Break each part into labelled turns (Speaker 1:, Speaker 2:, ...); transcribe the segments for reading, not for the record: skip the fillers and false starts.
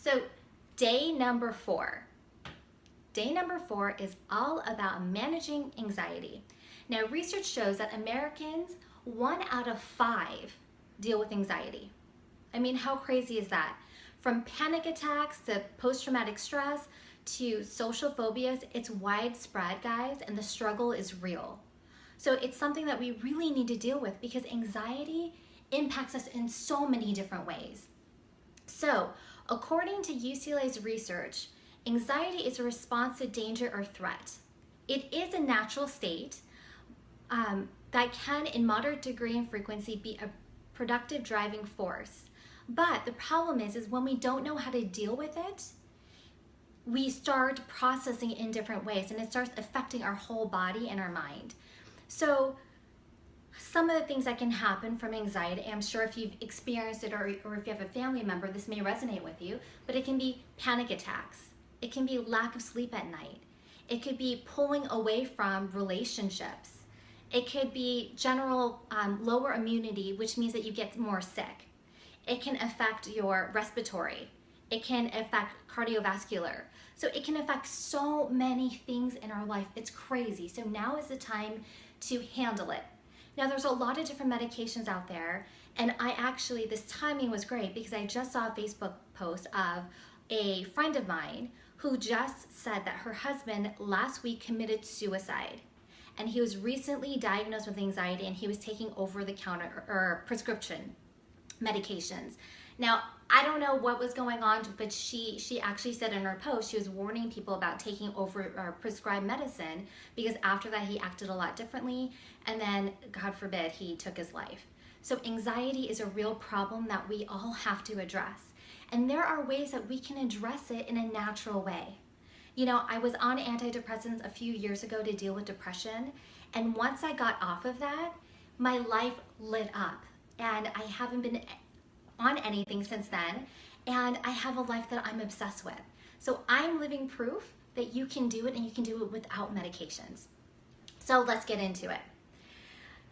Speaker 1: So day number 4. Day number 4 is all about managing anxiety. Now, research shows that Americans, 1 out of 5 deal with anxiety. I mean, how crazy is that? From panic attacks to post-traumatic stress to social phobias, it's widespread, guys, and the struggle is real. So it's something that we really need to deal with because anxiety impacts us in so many different ways. So, according to UCLA's research, anxiety is a response to danger or threat. It is a natural state that can, in moderate degree and frequency, be a productive driving force. But the problem is when we don't know how to deal with it, we start processing it in different ways and it starts affecting our whole body and our mind. So some of the things that can happen from anxiety, I'm sure if you've experienced it or if you have a family member, this may resonate with you, but it can be panic attacks. It can be lack of sleep at night. It could be pulling away from relationships. It could be general lower immunity, which means that you get more sick. It can affect your respiratory. It can affect cardiovascular. So it can affect so many things in our life. It's crazy. So now is the time to handle it. Now there's a lot of different medications out there, and this timing was great because I just saw a Facebook post of a friend of mine who just said that her husband last week committed suicide. And he was recently diagnosed with anxiety and he was taking over-the-counter or prescription medications. Now, I don't know what was going on, but she actually said in her post, she was warning people about taking over or prescribed medicine because after that he acted a lot differently and then, God forbid, he took his life. So anxiety is a real problem that we all have to address. And there are ways that we can address it in a natural way. You know, I was on antidepressants a few years ago to deal with depression, and once I got off of that, my life lit up, and I haven't been on anything since then, and I have a life that I'm obsessed with. So I'm living proof that you can do it, and you can do it without medications. So let's get into it.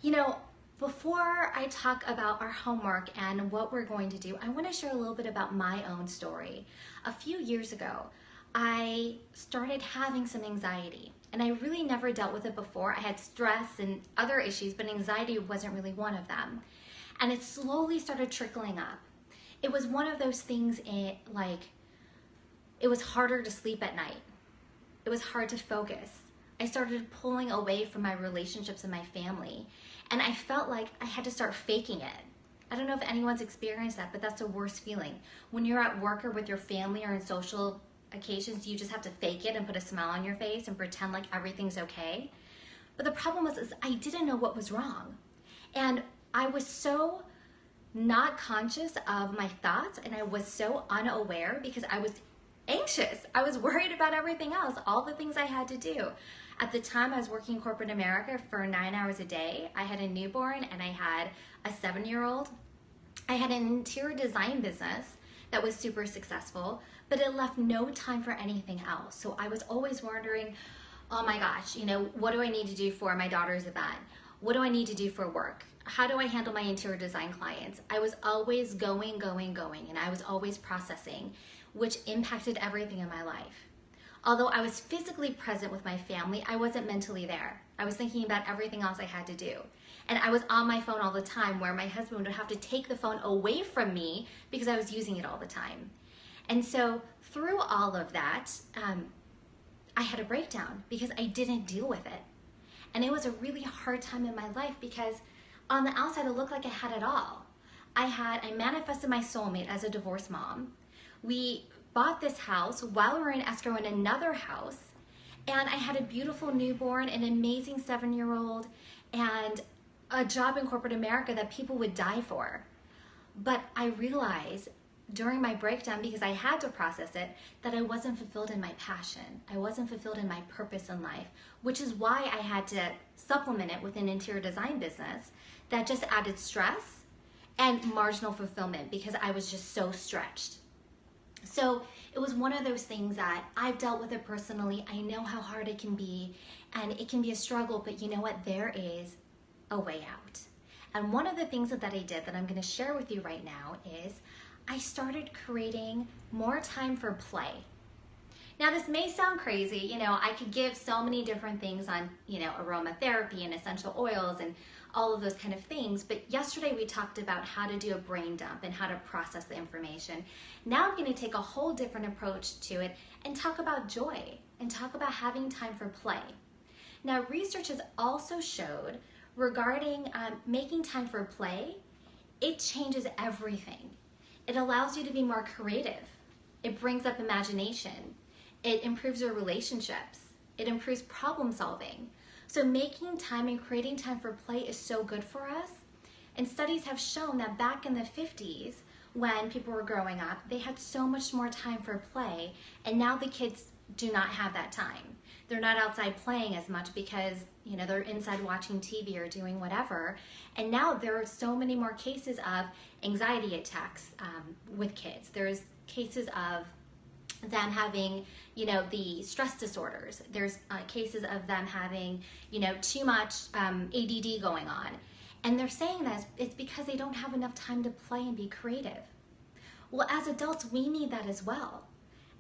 Speaker 1: You know, before I talk about our homework and what we're going to do, I want to share a little bit about my own story. A few years ago, I started having some anxiety, and I really never dealt with it before. I had stress and other issues, but anxiety wasn't really one of them. And it slowly started trickling up. It was one of those things it was harder to sleep at night. It was hard to focus. I started pulling away from my relationships and my family, and I felt like I had to start faking it. I don't know if anyone's experienced that, but that's the worst feeling. When you're at work or with your family or in social occasions, you just have to fake it and put a smile on your face and pretend like everything's okay. But the problem was I didn't know what was wrong. And I was so not conscious of my thoughts, and I was so unaware because I was anxious. I was worried about everything else, all the things I had to do. At the time, I was working in corporate America for 9 hours a day. I had a newborn and I had a 7-year-old. I had an interior design business that was super successful, but it left no time for anything else. So I was always wondering, oh my gosh, you know, what do I need to do for my daughter's event? What do I need to do for work? How do I handle my interior design clients? I was always going, and I was always processing, which impacted everything in my life. Although I was physically present with my family, I wasn't mentally there. I was thinking about everything else I had to do. And I was on my phone all the time, where my husband would have to take the phone away from me because I was using it all the time. And so through all of that, I had a breakdown because I didn't deal with it. And it was a really hard time in my life because on the outside, it looked like I had it all. I manifested my soulmate as a divorced mom. We bought this house while we were in escrow in another house. And I had a beautiful newborn, an amazing 7-year-old, and a job in corporate America that people would die for. But I realized during my breakdown, because I had to process it, that I wasn't fulfilled in my passion. I wasn't fulfilled in my purpose in life, which is why I had to supplement it with an interior design business that just added stress and marginal fulfillment because I was just so stretched. So it was one of those things that I've dealt with it personally. I know how hard it can be, and it can be a struggle, but you know what? There is a way out. And one of the things that I did that I'm going to share with you right now is I started creating more time for play. Now this may sound crazy, I could give so many different things on, aromatherapy and essential oils and all of those kind of things, but yesterday we talked about how to do a brain dump and how to process the information. Now I'm going to take a whole different approach to it and talk about joy and talk about having time for play. Now research has also showed regarding making time for play, it changes everything. It allows you to be more creative. It brings up imagination. It improves your relationships. It improves problem solving. So making time and creating time for play is so good for us. And studies have shown that back in the 50s, when people were growing up, they had so much more time for play, and now the kids do not have that time. They're not outside playing as much because they're inside watching TV or doing whatever. And now there are so many more cases of anxiety attacks with kids. There's cases of them having, the stress disorders. There's cases of them having, too much ADD going on. And they're saying that it's because they don't have enough time to play and be creative. Well, as adults, we need that as well.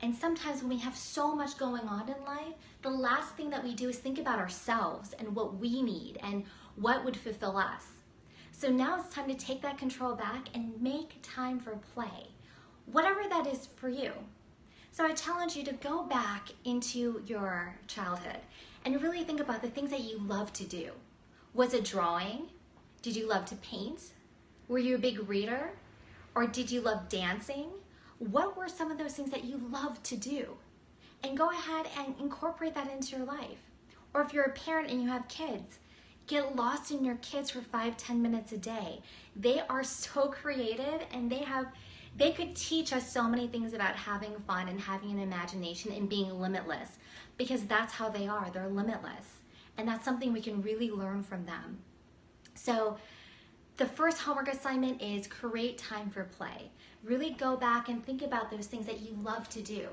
Speaker 1: And sometimes when we have so much going on in life, the last thing that we do is think about ourselves and what we need and what would fulfill us. So now it's time to take that control back and make time for play, whatever that is for you. So I challenge you to go back into your childhood and really think about the things that you love to do. Was it drawing? Did you love to paint? Were you a big reader? Or did you love dancing? What were some of those things that you loved to do? And go ahead and incorporate that into your life. Or if you're a parent and you have kids, get lost in your kids for 5-10 minutes a day. They are so creative, and they could teach us so many things about having fun and having an imagination and being limitless, because that's how they are. They're limitless. And that's something we can really learn from them. So the first homework assignment is create time for play. Really go back and think about those things that you love to do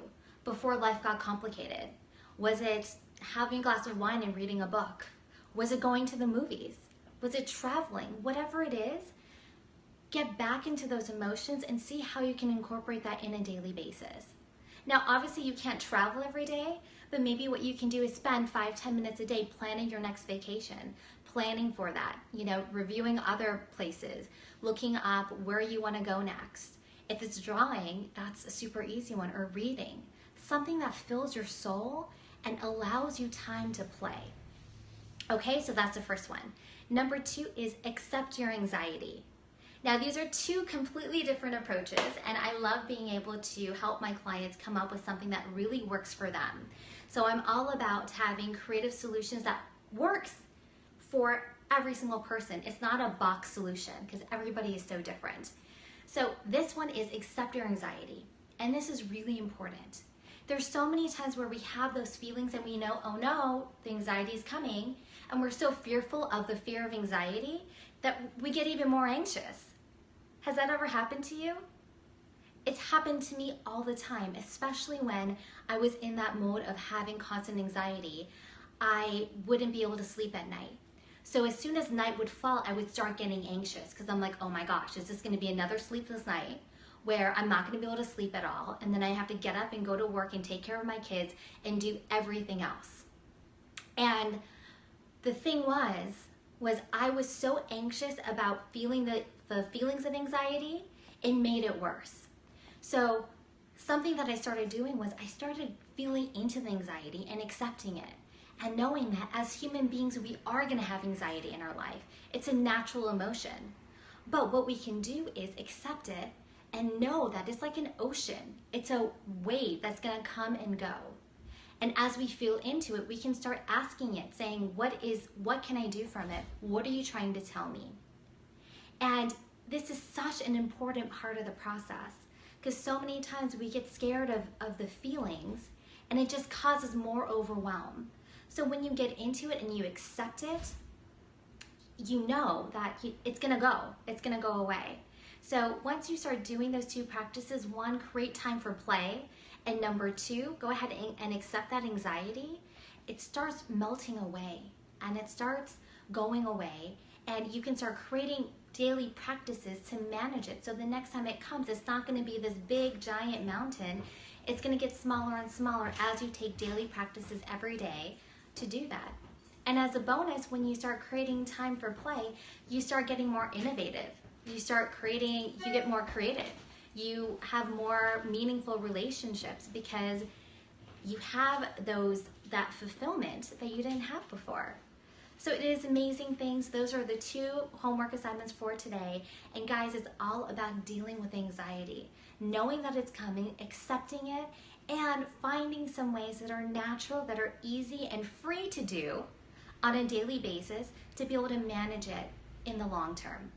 Speaker 1: before life got complicated. Was it having a glass of wine and reading a book? Was it going to the movies? Was it traveling? Whatever it is, get back into those emotions and see how you can incorporate that in a daily basis. Now, obviously you can't travel every day, but maybe what you can do is spend 5-10 minutes a day planning your next vacation, planning for that, reviewing other places, looking up where you want to go next. If it's drawing, that's a super easy one, or reading, something that fills your soul and allows you time to play. Okay, so that's the first one. Number 2 is accept your anxiety. Now, these are 2 completely different approaches, and I love being able to help my clients come up with something that really works for them. So I'm all about having creative solutions that works for every single person. It's not a box solution because everybody is so different. So this one is accept your anxiety, and this is really important. There's so many times where we have those feelings and we know, oh no, the anxiety is coming, and we're so fearful of the fear of anxiety that we get even more anxious. Has that ever happened to you? It's happened to me all the time, especially when I was in that mode of having constant anxiety. I wouldn't be able to sleep at night. So as soon as night would fall, I would start getting anxious because I'm like, oh my gosh, is this going to be another sleepless night where I'm not going to be able to sleep at all, and then I have to get up and go to work and take care of my kids and do everything else. And the thing was I was so anxious about feeling the feelings of anxiety, it made it worse. So something that I started doing was I started feeling into the anxiety and accepting it, and knowing that as human beings, we are going to have anxiety in our life. It's a natural emotion. But what we can do is accept it and know that it's like an ocean. It's a wave that's going to come and go. And as we feel into it, we can start asking it, saying, what can I do from it? What are you trying to tell me? And this is such an important part of the process, because so many times we get scared of the feelings, and it just causes more overwhelm. So when you get into it and you accept it, you know that it's gonna go away. So once you start doing those 2 practices, 1, create time for play, and number 2, go ahead and accept that anxiety, it starts melting away and it starts going away, and you can start creating daily practices to manage it. So the next time it comes, it's not going to be this big giant mountain. It's going to get smaller and smaller as you take daily practices every day to do that. And as a bonus, when you start creating time for play, you start getting more innovative. You get more creative. You have more meaningful relationships because you have that fulfillment that you didn't have before. So it is amazing things. Those are the 2 homework assignments for today. And guys, it's all about dealing with anxiety, knowing that it's coming, accepting it, and finding some ways that are natural, that are easy and free to do on a daily basis to be able to manage it in the long term.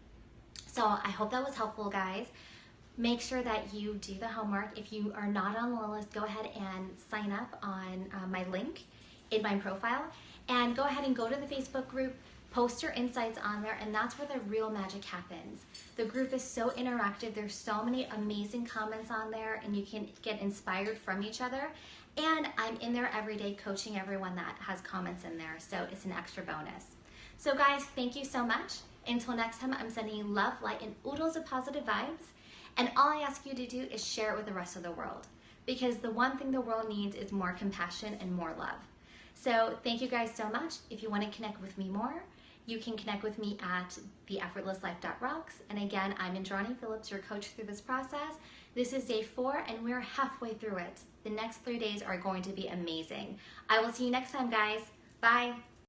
Speaker 1: So I hope that was helpful, guys. Make sure that you do the homework. If you are not on the list, go ahead and sign up on my link in my profile, and go ahead and go to the Facebook group, post your insights on there, and that's where the real magic happens. The group is so interactive. There's so many amazing comments on there, and you can get inspired from each other. And I'm in there every day coaching everyone that has comments in there, so it's an extra bonus. So guys, thank you so much. Until next time, I'm sending you love, light, and oodles of positive vibes. And all I ask you to do is share it with the rest of the world, because the one thing the world needs is more compassion and more love. So thank you guys so much. If you want to connect with me more, you can connect with me at theeffortlesslife.rocks. And again, I'm Indrani Phillips, your coach through this process. This is day 4, and we're halfway through it. The next 3 days are going to be amazing. I will see you next time, guys. Bye.